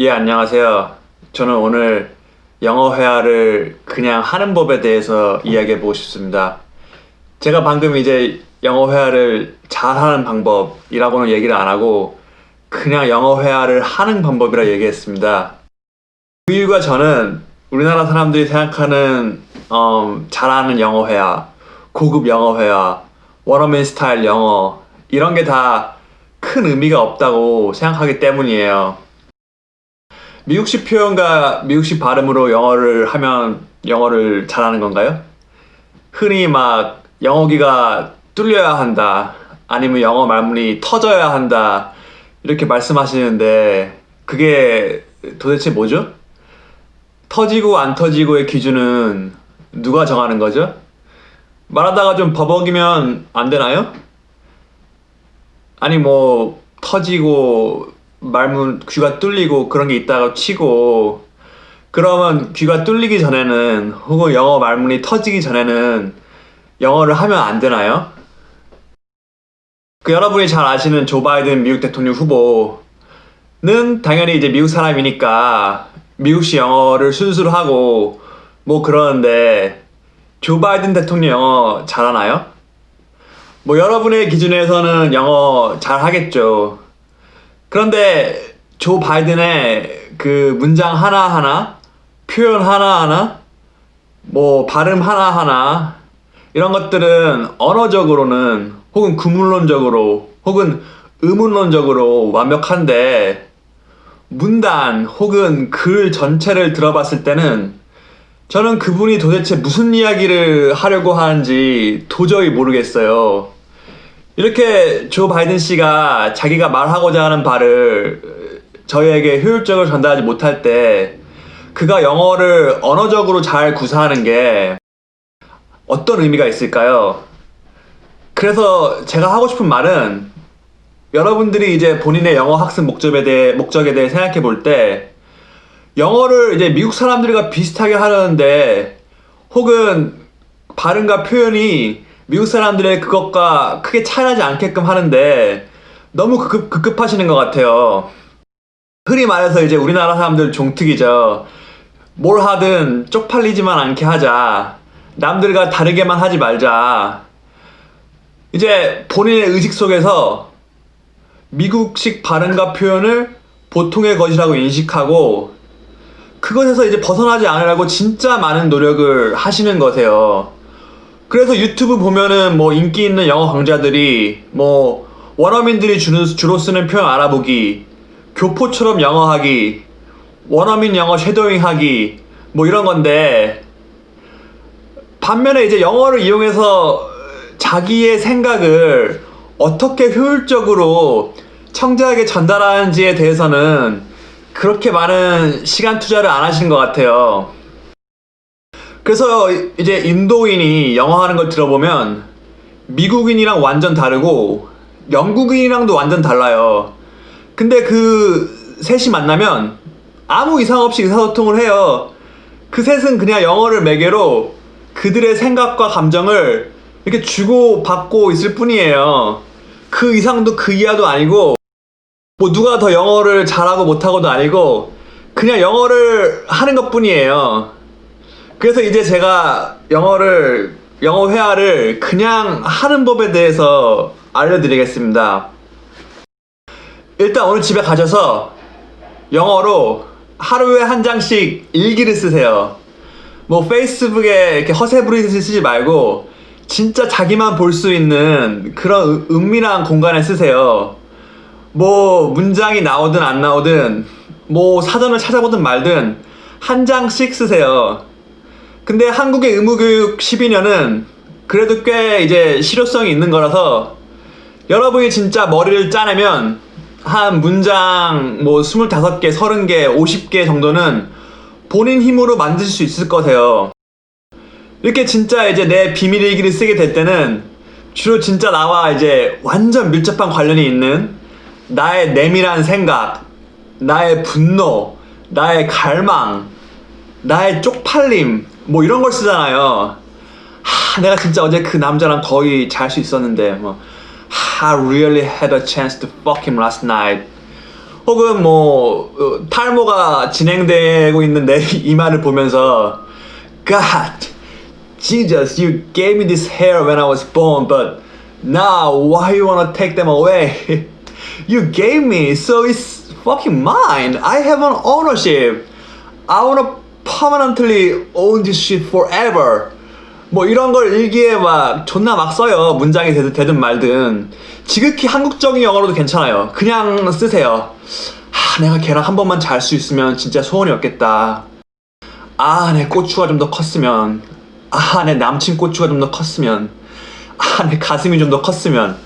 예, 안녕하세요. 저는 오늘 영어 회화를 그냥 하는 법에 대해서 이야기해 보고 싶습니다. 제가 방금 이제 영어 회화를 잘하는 방법이라고는 얘기를 안 하고 그냥 영어 회화를 하는 방법이라 얘기했습니다. 그 이유가 저는 우리나라 사람들이 생각하는 잘하는 영어 회화, 고급 영어 회화, 원어민 스타일 영어 이런 게 다 큰 의미가 없다고 생각하기 때문이에요. 미국식 표현과 미국식 발음으로 영어를 하면 영어를 잘하는 건가요? 흔히 막 영어기가 뚫려야 한다, 아니면 영어 말문이 터져야 한다, 이렇게 말씀하시는데 그게 도대체 뭐죠? 터지고 안 터지고의 기준은 누가 정하는 거죠? 말하다가 좀 버벅이면 안 되나요? 아니 뭐 터지고 말문 귀가 뚫리고 그런 게 있다고 치고 그러면 귀가 뚫리기 전에는 혹은 영어 말문이 터지기 전에는 영어를 하면 안 되나요? 여러분이 잘 아시는 조 바이든 미국 대통령 후보는 당연히 이제 미국 사람이니까 미국식 영어를 순수로 하고 뭐 그러는데 조 바이든 대통령 영어 잘하나요? 뭐 여러분의 기준에서는 영어 잘 하겠죠. 그런데 조 바이든의 그 문장 하나하나, 표현 하나하나, 뭐 발음 하나하나 이런 것들은 언어적으로는 혹은 구문론적으로 혹은 의문론적으로 완벽한데 문단 혹은 글 전체를 들어봤을 때는 저는 그분이 도대체 무슨 이야기를 하려고 하는지 도저히 모르겠어요. 이렇게 조 바이든 씨가 자기가 말하고자 하는 바를 저희에게 효율적으로 전달하지 못할 때 그가 영어를 언어적으로 잘 구사하는 게 어떤 의미가 있을까요? 그래서 제가 하고 싶은 말은 여러분들이 이제 본인의 영어 학습 목적에 대해 생각해 볼 때 영어를 이제 미국 사람들과 비슷하게 하려는데 혹은 발음과 표현이 미국 사람들의 그것과 크게 차이나지 않게끔 하는데 너무 급급하시는 것 같아요. 흔히 말해서 이제 우리나라 사람들 종특이죠. 뭘 하든 쪽팔리지만 않게 하자. 남들과 다르게만 하지 말자. 이제 본인의 의식 속에서 미국식 발음과 표현을 보통의 것이라고 인식하고 그것에서 이제 벗어나지 않으려고 진짜 많은 노력을 하시는 거세요. 그래서 유튜브 보면은 뭐 인기 있는 영어 강좌들이 뭐 원어민들이 주로 쓰는 표현 알아보기, 교포처럼 영어하기, 원어민 영어 쉐도잉 하기 뭐 이런 건데 반면에 이제 영어를 이용해서 자기의 생각을 어떻게 효율적으로 청자에게 전달하는지에 대해서는 그렇게 많은 시간 투자를 안 하시는 것 같아요. 그래서 이제 인도인이 영어 하는 걸 들어보면 미국인이랑 완전 다르고 영국인이랑도 완전 달라요. 근데 그 셋이 만나면 아무 이상 없이 의사소통을 해요. 그 셋은 그냥 영어를 매개로 그들의 생각과 감정을 이렇게 주고받고 있을 뿐이에요. 그 이상도 그 이하도 아니고 뭐 누가 더 영어를 잘하고 못하고도 아니고 그냥 영어를 하는 것 뿐이에요. 그래서 이제 제가 영어 회화를 그냥 하는 법에 대해서 알려드리겠습니다. 일단 오늘 집에 가셔서 영어로 하루에 한 장씩 일기를 쓰세요. 뭐 페이스북에 이렇게 허세 부리듯이 쓰지 말고 진짜 자기만 볼 수 있는 그런 은밀한 공간에 쓰세요. 뭐 문장이 나오든 안 나오든 뭐 사전을 찾아보든 말든 한 장씩 쓰세요. 근데 한국의 의무교육 12년은 그래도 꽤 이제 실효성이 있는 거라서 여러분이 진짜 머리를 짜내면 한 문장 뭐 25개, 30개, 50개 정도는 본인 힘으로 만드실 수 있을 거세요. 이렇게 진짜 이제 내 비밀 일기를 쓰게 될 때는 주로 진짜 나와 이제 완전 밀접한 관련이 있는 나의 내밀한 생각, 나의 분노, 나의 갈망, 나의 쪽팔림 뭐 이런 걸 쓰잖아요. 내가 진짜 어제 그 남자랑 거의 잘 수 있었는데 뭐 I really had a chance to fuck him last night. 혹은 뭐 탈모가 진행되고 있는 내 이마를 보면서 God, Jesus, you gave me this hair when I was born, but now why you wanna take them away? You gave me, so it's fucking mine. I have an ownership. I wanna permanently own this shit forever. 뭐 이런 걸 일기에 막 존나 막 써요. 문장이 되든 말든. 지극히 한국적인 영어로도 괜찮아요. 그냥 쓰세요. 내가 걔랑 한 번만 잘 수 있으면 진짜 소원이 없겠다. 내 고추가 좀 더 컸으면. 내 남친 고추가 좀 더 컸으면. 내 가슴이 좀 더 컸으면.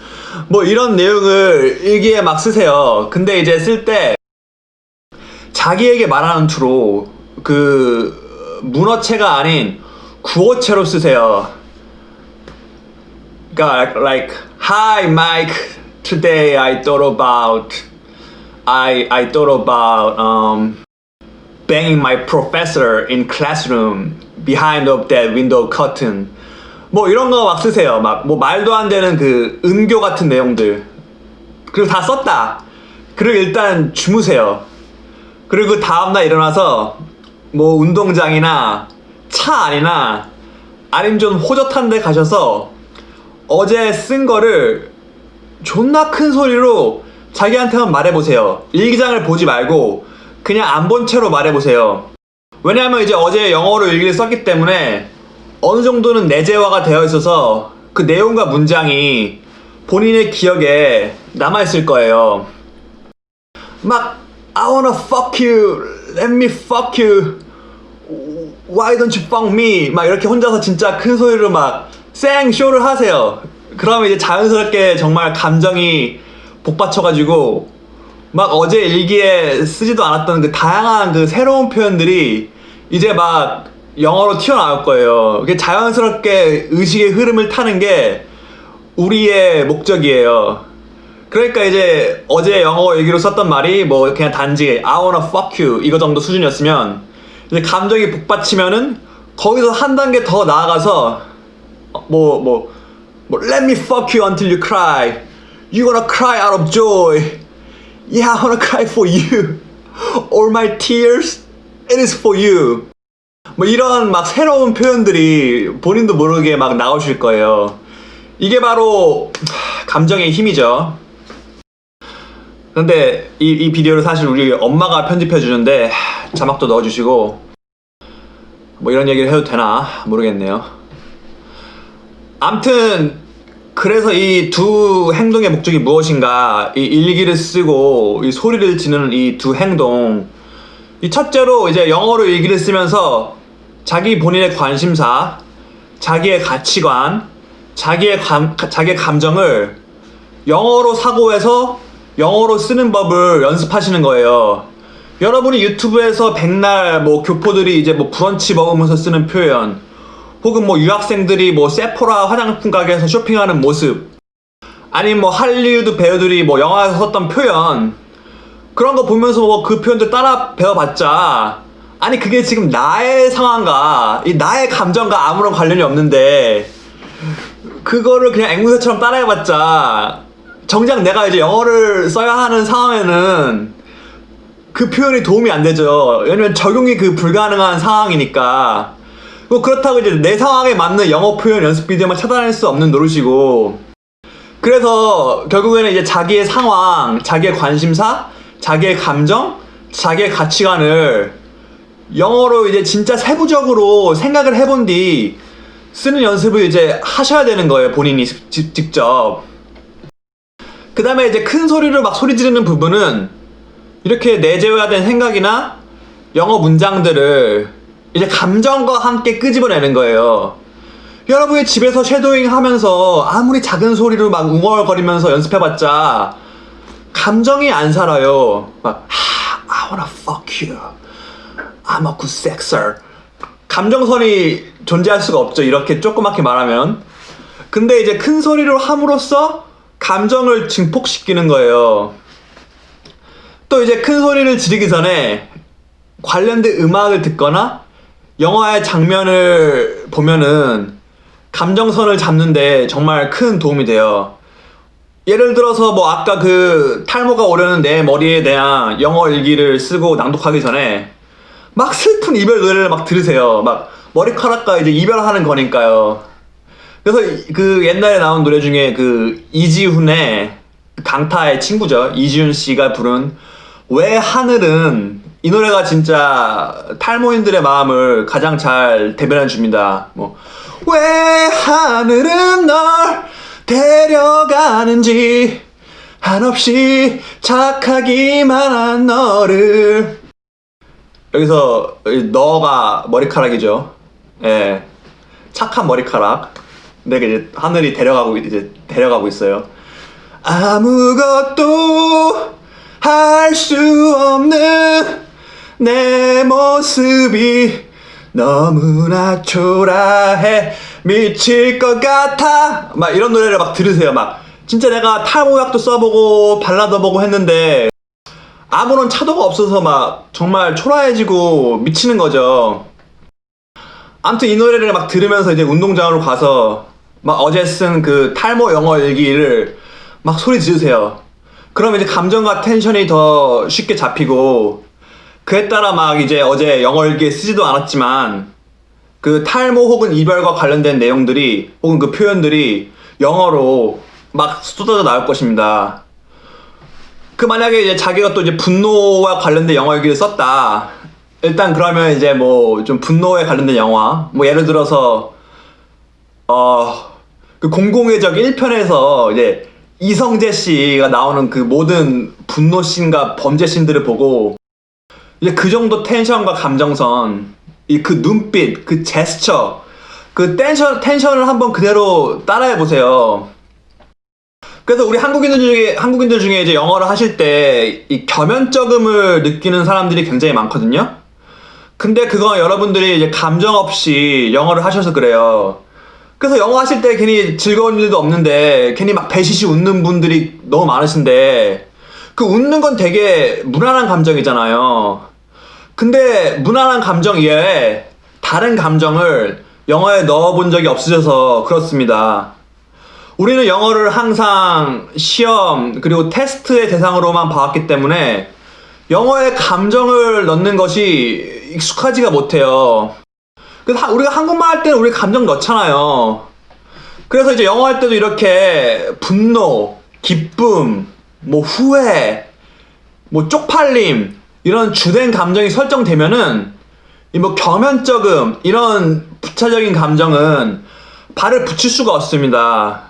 뭐 이런 내용을 일기에 막 쓰세요. 근데 이제 쓸 때 자기에게 말하는 투로 그 문어체가 아닌 구어체로 쓰세요. 그러니까 like Hi Mike, today I thought about banging my professor in classroom behind of that window curtain. 뭐 이런 거 막 쓰세요. 막 뭐 말도 안 되는 그 은교 같은 내용들. 그리고 다 썼다. 그리고 일단 주무세요. 그리고 다음날 일어나서 뭐 운동장이나 차 안이나 아니면 좀 호젓한 데 가셔서 어제 쓴 거를 존나 큰 소리로 자기한테만 말해보세요. 일기장을 보지 말고 그냥 안 본 채로 말해보세요. 왜냐하면 이제 어제 영어로 일기를 썼기 때문에 어느 정도는 내재화가 되어 있어서 그 내용과 문장이 본인의 기억에 남아있을 거예요. 막 I wanna fuck you, let me fuck you, why don't you fuck me 막 이렇게 혼자서 진짜 큰 소리로 막 생쇼를 하세요. 그러면 이제 자연스럽게 정말 감정이 복받쳐가지고 막 어제 일기에 쓰지도 않았던 그 다양한 그 새로운 표현들이 이제 막 영어로 튀어나올 거예요. 그게 자연스럽게 의식의 흐름을 타는 게 우리의 목적이에요. 그러니까 이제 어제 영어 얘기로 썼던 말이 뭐 그냥 단지 I wanna fuck you 이거 정도 수준이었으면 이제 감정이 복받치면은 거기서 한 단계 더 나아가서 let me fuck you until you cry. You gonna cry out of joy. Yeah, I wanna cry for you. All my tears, it is for you. 뭐 이런 막 새로운 표현들이 본인도 모르게 막 나오실 거예요. 이게 바로 감정의 힘이죠. 근데 이 비디오를 사실 우리 엄마가 편집해 주는데 자막도 넣어주시고 뭐 이런 얘기를 해도 되나 모르겠네요. 암튼 그래서 이 두 행동의 목적이 무엇인가, 이 일기를 쓰고 이 소리를 지르는 이 두 행동, 이 첫째로 이제 영어로 일기를 쓰면서 자기 본인의 관심사, 자기의 가치관, 자기의 감정을 영어로 사고해서 영어로 쓰는 법을 연습하시는 거예요. 여러분이 유튜브에서 백날 뭐 교포들이 이제 뭐 브런치 먹으면서 쓰는 표현, 혹은 뭐 유학생들이 뭐 세포라 화장품 가게에서 쇼핑하는 모습, 아니면 뭐 할리우드 배우들이 뭐 영화에서 썼던 표현, 그런 거 보면서 뭐 그 표현들 따라 배워봤자, 아니 그게 지금 나의 상황과 이 나의 감정과 아무런 관련이 없는데 그거를 그냥 앵무새처럼 따라해봤자 정작 내가 이제 영어를 써야 하는 상황에는 그 표현이 도움이 안 되죠. 왜냐면 적용이 그 불가능한 상황이니까. 그렇다고 이제 내 상황에 맞는 영어 표현 연습 비디오만 찾아낼 수 없는 노릇이고, 그래서 결국에는 이제 자기의 상황, 자기의 관심사, 자기의 감정, 자기의 가치관을 영어로 이제 진짜 세부적으로 생각을 해본 뒤 쓰는 연습을 이제 하셔야 되는 거예요. 본인이 직접. 그 다음에 이제 큰 소리로 막 소리 지르는 부분은 이렇게 내재화된 생각이나 영어 문장들을 이제 감정과 함께 끄집어내는 거예요. 여러분이 집에서 쉐도잉 하면서 아무리 작은 소리로 막 웅얼거리면서 연습해봤자 감정이 안 살아요. 막 I wanna fuck you, I'm a good sexer. 감정선이 존재할 수가 없죠. 이렇게 조그맣게 말하면. 근데 이제 큰 소리로 함으로써 감정을 증폭시키는 거예요. 또 이제 큰 소리를 지르기 전에 관련된 음악을 듣거나 영화의 장면을 보면은 감정선을 잡는데 정말 큰 도움이 돼요. 예를 들어서 뭐 아까 그 탈모가 오려는 내 머리에 대한 영어 일기를 쓰고 낭독하기 전에 막 슬픈 이별 노래를 막 들으세요. 막 머리카락과 이제 이별하는 거니까요. 그래서 그 옛날에 나온 노래 중에 그 이지훈의 강타의 친구죠. 이지훈 씨가 부른 왜 하늘은, 이 노래가 진짜 탈모인들의 마음을 가장 잘 대변해 줍니다. 뭐 왜 하늘은 널 데려가는지 한없이 착하기만 한 너를. 여기서 너가 머리카락이죠. 예, 착한 머리카락. 내가 이제 하늘이 데려가고 있어요. 아무것도 할 수 없는 내 모습이 너무나 초라해 미칠 것 같아. 막 이런 노래를 막 들으세요. 막 진짜 내가 탈모약도 써보고 발라도 보고 했는데 아무런 차도가 없어서 막 정말 초라해지고 미치는 거죠. 아무튼 이 노래를 막 들으면서 이제 운동장으로 가서 막 어제 쓴 그 탈모 영어 일기를 막 소리 지르세요. 그럼 이제 감정과 텐션이 더 쉽게 잡히고, 그에 따라 막 이제 어제 영어 일기에 쓰지도 않았지만 그 탈모 혹은 이별과 관련된 내용들이 혹은 그 표현들이 영어로 막 쏟아져 나올 것입니다. 그 만약에 이제 자기가 또 이제 분노와 관련된 영어 일기를 썼다. 일단 그러면 이제 뭐 좀 분노에 관련된 영화, 뭐 예를 들어서 그 공공의 적 1편에서 이제 이성재 씨가 나오는 그 모든 분노 씬과 범죄 씬들을 보고 이제 그 정도 텐션과 감정선, 이 그 눈빛, 그 제스처, 그 텐션을 한번 그대로 따라해 보세요. 그래서 우리 한국인들 중에 이제 영어를 하실 때 이 겸연쩍음을 느끼는 사람들이 굉장히 많거든요. 근데 그건 여러분들이 이제 감정 없이 영어를 하셔서 그래요. 그래서 영어 하실 때 괜히 즐거운 일도 없는데 괜히 막 배시시 웃는 분들이 너무 많으신데, 그 웃는 건 되게 무난한 감정이잖아요. 근데 무난한 감정 이외에 다른 감정을 영어에 넣어본 적이 없으셔서 그렇습니다. 우리는 영어를 항상 시험 그리고 테스트의 대상으로만 봐왔기 때문에 영어에 감정을 넣는 것이 익숙하지가 못해요. 그래서 우리가 한국말 할 때는 우리 감정 넣잖아요. 그래서 이제 영어 할 때도 이렇게 분노, 기쁨, 뭐 후회, 뭐 쪽팔림, 이런 주된 감정이 설정되면은 이 뭐 겸연쩍음, 이런 부차적인 감정은 발을 붙일 수가 없습니다.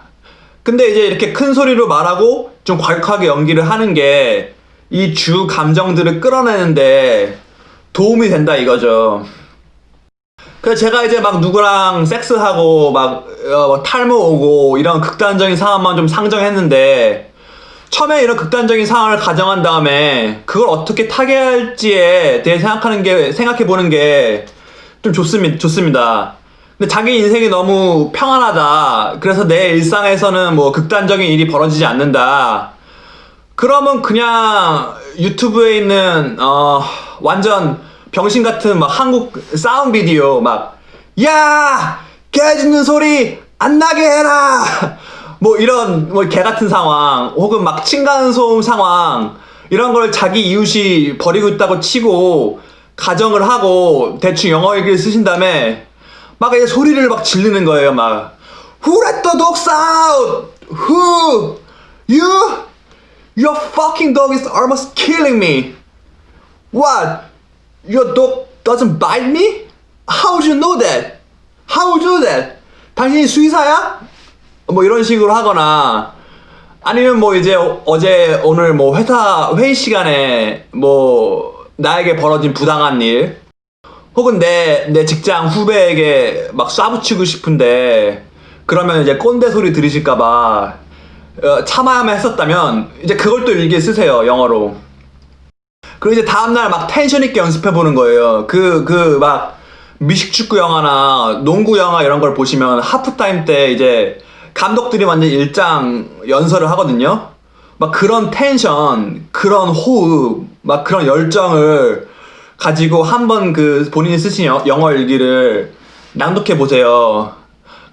근데 이제 이렇게 큰 소리로 말하고 좀 과격하게 연기를 하는 게 이 주 감정들을 끌어내는데 도움이 된다 이거죠. 그래서 제가 이제 막 누구랑 섹스하고 막 탈모 오고 이런 극단적인 상황만 좀 상정했는데, 처음에 이런 극단적인 상황을 가정한 다음에 그걸 어떻게 타개할지에 대해 생각해 보는 게 좀 좋습니다. 근데 자기 인생이 너무 평안하다, 그래서 내 일상에서는 뭐 극단적인 일이 벌어지지 않는다, 그러면 그냥 유튜브에 있는 완전 병신 같은 막 한국 싸움 비디오, 막 야! 개 짖는 소리 안 나게 해라! 뭐 이런 뭐 개 같은 상황, 혹은 막 층간소음 상황, 이런 걸 자기 이웃이 벌이고 있다고 치고 가정을 하고 대충 영어 얘기를 쓰신 다음에 막 이제 소리를 막 지르는 거예요. 막 Who let the dogs out? Who? You? Your fucking dog is almost killing me. What? Your dog doesn't bite me? How would you know that? How would you know that? 당신이 수의사야? 뭐 이런 식으로 하거나, 아니면 뭐 이제 어제 오늘 뭐 회의 시간에 뭐 나에게 벌어진 부당한 일, 혹은 내 직장 후배에게 막 쏴붙이고 싶은데 그러면 이제 꼰대 소리 들으실까봐 참아야만 했었다면 이제 그걸 또 일기에 쓰세요, 영어로. 그리고 이제 다음날 막 텐션 있게 연습해 보는 거예요. 막 미식축구 영화나 농구 영화 이런 걸 보시면 하프타임 때 이제 감독들이 완전 일장 연설을 하거든요. 막 그런 텐션, 그런 호흡, 막 그런 열정을 가지고 한번 그 본인이 쓰신 영어 일기를 낭독해 보세요.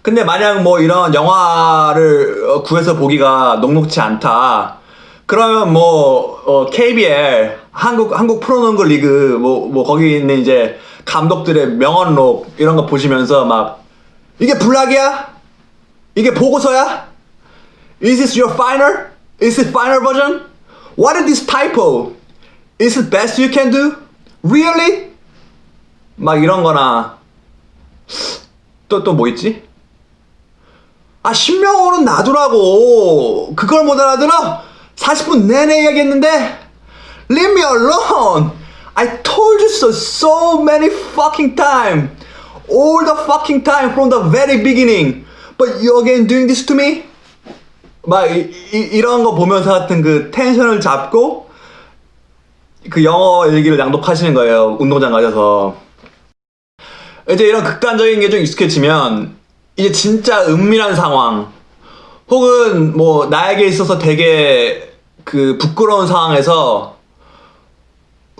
근데 만약 뭐 이런 영화를 구해서 보기가 녹록치 않다. 그러면 뭐 KBL 한국 프로농구 리그 뭐 거기 있는 이제 감독들의 명언록 이런 거 보시면서 막 이게 불락이야? 이게 보고서야? Is this your final? Is it final version? What is this typo? Is it best you can do? Really? 막 이런 거나 또 뭐 있지? 아 신명호는 놔두라고 그걸 못 알아들어? 40분 내내 이야기했는데 Leave me alone. I told you so many fucking time. All the fucking time from the very beginning. But you again doing this to me? 막 이런 거 보면서 하여튼 그 텐션을 잡고 그 영어 일기를 낭독하시는 거예요. 운동장 가셔서. 이제 이런 극단적인 게 좀 익숙해지면 이제 진짜 은밀한 상황 혹은 뭐 나에게 있어서 되게 그 부끄러운 상황에서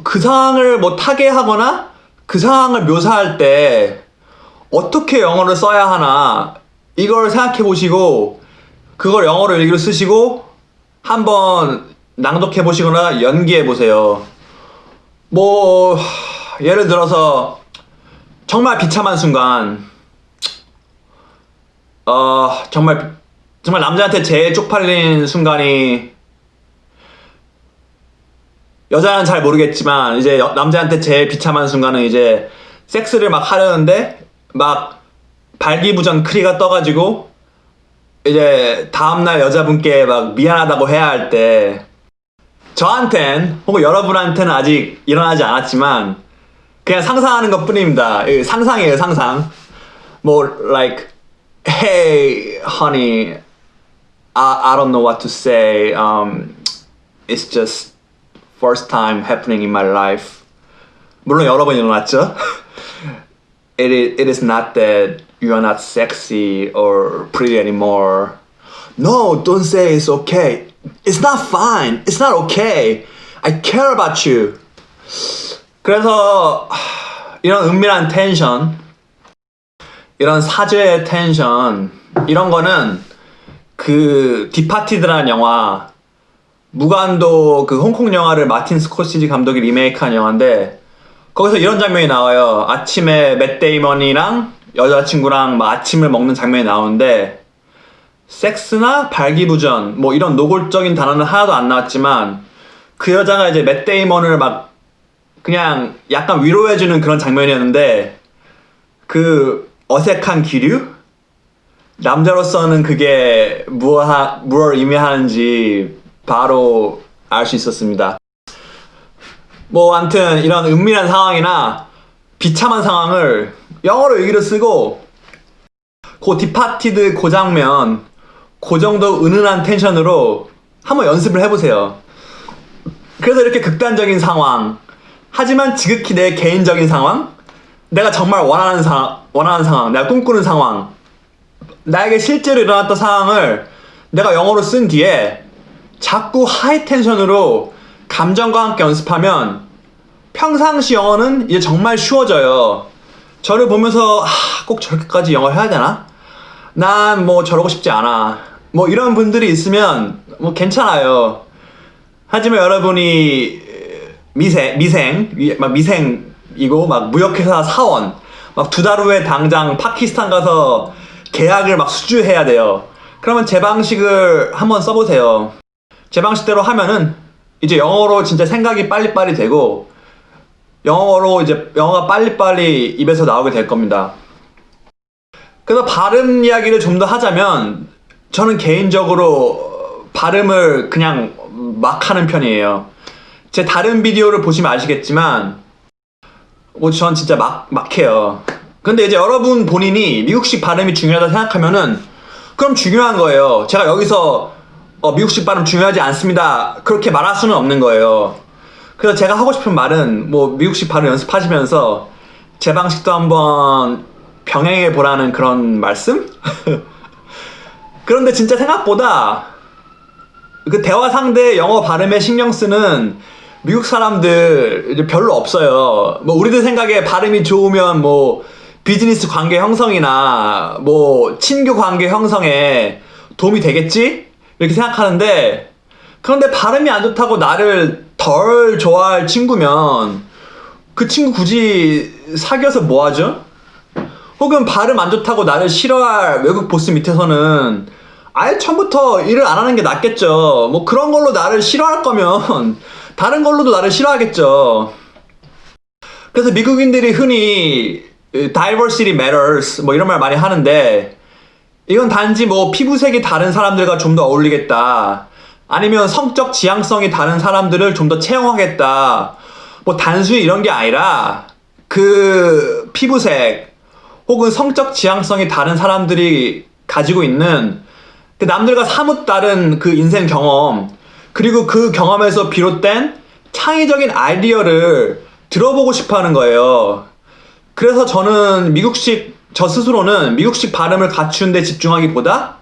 그 상황을 뭐 타개하거나 그 상황을 묘사할 때 어떻게 영어를 써야 하나 이걸 생각해 보시고 그걸 영어로 일기로 쓰시고 한번 낭독해 보시거나 연기해 보세요. 뭐 예를 들어서 정말 비참한 순간 정말 남자한테 제일 쪽팔린 순간이 여자는 잘 모르겠지만 이제 남자한테 제일 비참한 순간은 이제 섹스를 막 하려는데 막 발기부전 크리가 떠가지고 이제 다음날 여자분께 막 미안하다고 해야 할 때 저한텐 혹은 여러분한테는 아직 일어나지 않았지만 그냥 상상하는 것 뿐입니다. 상상이에요, 상상. 뭐 like hey honey I don't know what to say it's just first time happening in my life. 물론 여러 번 일어났죠. It is not that you are not sexy or pretty anymore. No, don't say it's okay. It's not fine. It's not okay. I care about you. 그래서 이런 은밀한 텐션, 이런 사죄의 텐션, 이런 거는 그 디파티드라는 영화, 무간도 그 홍콩 영화를 마틴 스코시지 감독이 리메이크한 영화인데 거기서 이런 장면이 나와요. 아침에 맷 데이먼이랑 여자친구랑 막 아침을 먹는 장면이 나오는데 섹스나 발기부전 뭐 이런 노골적인 단어는 하나도 안 나왔지만 그 여자가 이제 맷 데이먼을 막 그냥 약간 위로해주는 그런 장면이었는데 그 어색한 기류? 남자로서는 그게 무엇을 의미하는지 바로 알 수 있었습니다. 뭐 아무튼 이런 은밀한 상황이나 비참한 상황을 영어로 일기로 쓰고 그 디파티드 그 장면 그 정도 은은한 텐션으로 한번 연습을 해보세요. 그래서 이렇게 극단적인 상황 하지만 지극히 내 개인적인 상황 내가 정말 원하는 상황 내가 꿈꾸는 상황 나에게 실제로 일어났던 상황을 내가 영어로 쓴 뒤에 자꾸 하이 텐션으로 감정과 함께 연습하면 평상시 영어는 이제 정말 쉬워져요. 저를 보면서 꼭 저렇게까지 영어 해야 되나? 난 뭐 저러고 싶지 않아. 뭐 이런 분들이 있으면 뭐 괜찮아요. 하지만 여러분이 미생이고 막 무역회사 사원 막 2달 후에 당장 파키스탄 가서 계약을 막 수주해야 돼요. 그러면 제 방식을 한번 써보세요. 제 방식대로 하면은 이제 영어로 진짜 생각이 빨리빨리 되고 영어로 이제 영어가 빨리빨리 입에서 나오게 될 겁니다. 그래서 발음 이야기를 좀 더 하자면 저는 개인적으로 발음을 그냥 막 하는 편이에요. 제 다른 비디오를 보시면 아시겠지만 뭐 전 진짜 막 해요. 근데 이제 여러분 본인이 미국식 발음이 중요하다 생각하면은 그럼 중요한 거예요. 제가 여기서 미국식 발음 중요하지 않습니다 그렇게 말할 수는 없는 거예요. 그래서 제가 하고 싶은 말은 뭐 미국식 발음 연습하시면서 제 방식도 한번 병행해 보라는 그런 말씀? 그런데 진짜 생각보다 그 대화 상대 영어 발음에 신경 쓰는 미국 사람들 별로 없어요. 뭐 우리들 생각에 발음이 좋으면 뭐 비즈니스 관계 형성이나 뭐 친교 관계 형성에 도움이 되겠지? 이렇게 생각하는데, 그런데 발음이 안 좋다고 나를 덜 좋아할 친구면 그 친구 굳이 사귀어서 뭐 하죠? 혹은 발음 안 좋다고 나를 싫어할 외국 보스 밑에서는 아예 처음부터 일을 안 하는 게 낫겠죠. 뭐 그런 걸로 나를 싫어할 거면 다른 걸로도 나를 싫어하겠죠. 그래서 미국인들이 흔히 diversity matters 뭐 이런 말 많이 하는데, 이건 단지 뭐 피부색이 다른 사람들과 좀 더 어울리겠다, 아니면 성적 지향성이 다른 사람들을 좀 더 채용하겠다, 뭐 단순히 이런 게 아니라 그 피부색 혹은 성적 지향성이 다른 사람들이 가지고 있는 그 남들과 사뭇 다른 그 인생 경험, 그리고 그 경험에서 비롯된 창의적인 아이디어를 들어보고 싶어 하는 거예요. 그래서 저 스스로는 미국식 발음을 갖추는 데 집중하기보다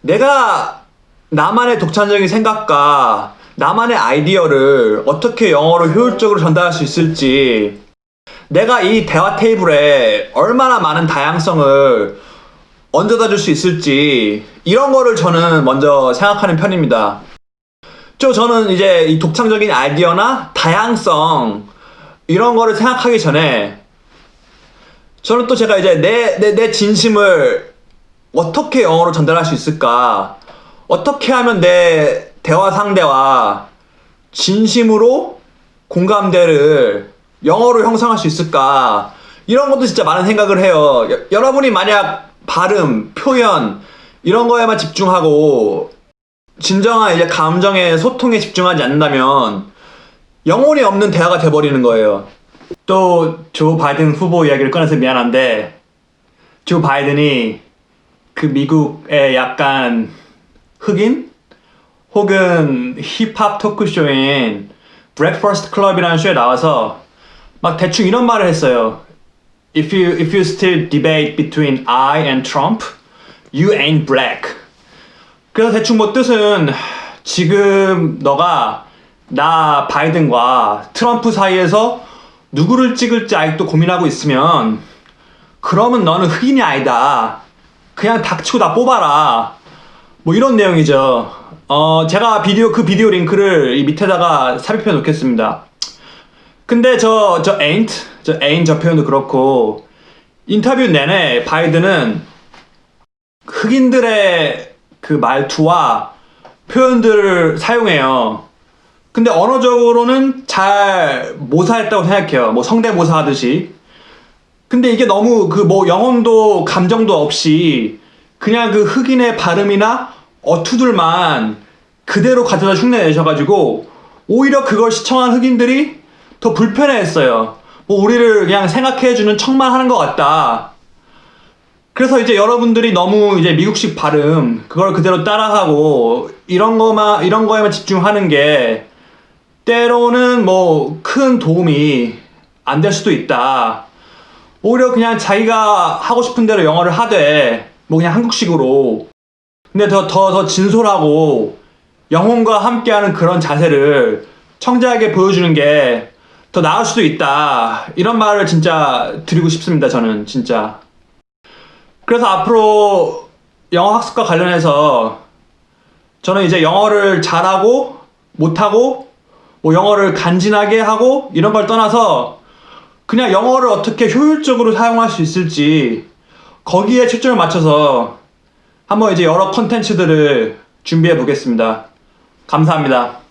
내가 나만의 독창적인 생각과 나만의 아이디어를 어떻게 영어로 효율적으로 전달할 수 있을지, 내가 이 대화 테이블에 얼마나 많은 다양성을 얹어다 줄 수 있을지, 이런 거를 저는 먼저 생각하는 편입니다. 저는 이제 이 독창적인 아이디어나 다양성, 이런 거를 생각하기 전에 저는 또 제가 이제 내 진심을 어떻게 영어로 전달할 수 있을까, 어떻게 하면 내 대화 상대와 진심으로 공감대를 영어로 형성할 수 있을까, 이런 것도 진짜 많은 생각을 해요. 여러분이 만약 발음, 표현 이런 거에만 집중하고 진정한 이제 감정의 소통에 집중하지 않는다면 영혼이 없는 대화가 돼버리는 거예요. 또 조 바이든 후보 이야기를 꺼내서 미안한데, 조 바이든이 그 미국의 약간 흑인 혹은 힙합 토크쇼인 브렉퍼스트 클럽이라는 쇼에 나와서 막 대충 이런 말을 했어요. If you still debate between I and Trump, you ain't black. 그래서 대충 뭐 뜻은, 지금 너가 나 바이든과 트럼프 사이에서 누구를 찍을지 아직도 고민하고 있으면 그러면 너는 흑인이 아니다. 그냥 닥치고 다 뽑아라. 뭐 이런 내용이죠. 제가 그 비디오 링크를 이 밑에다가 삽입해 놓겠습니다. 근데 저 ain't 저 표현도 그렇고, 인터뷰 내내 바이든은 흑인들의 그 말투와 표현들을 사용해요. 근데 언어적으로는 잘 모사했다고 생각해요. 뭐 성대모사 하듯이. 근데 이게 너무 그 뭐 영혼도 감정도 없이 그냥 그 흑인의 발음이나 어투들만 그대로 가져다 흉내내셔가지고 오히려 그걸 시청한 흑인들이 더 불편해했어요. 뭐 우리를 그냥 생각해주는 척만 하는 것 같다. 그래서 이제 여러분들이 너무 이제 미국식 발음 그걸 그대로 따라하고 이런 거에만 집중하는 게 때로는 뭐 큰 도움이 안 될 수도 있다. 오히려 그냥 자기가 하고 싶은 대로 영어를 하되 뭐 그냥 한국식으로, 근데 더 진솔하고 영혼과 함께하는 그런 자세를 청자에게 보여주는 게 더 나을 수도 있다. 이런 말을 진짜 드리고 싶습니다. 저는 진짜. 그래서 앞으로 영어 학습과 관련해서 저는 이제 영어를 잘하고 못하고 뭐 영어를 간지나게 하고 이런 걸 떠나서 그냥 영어를 어떻게 효율적으로 사용할 수 있을지 거기에 초점을 맞춰서 한번 이제 여러 컨텐츠들을 준비해 보겠습니다. 감사합니다.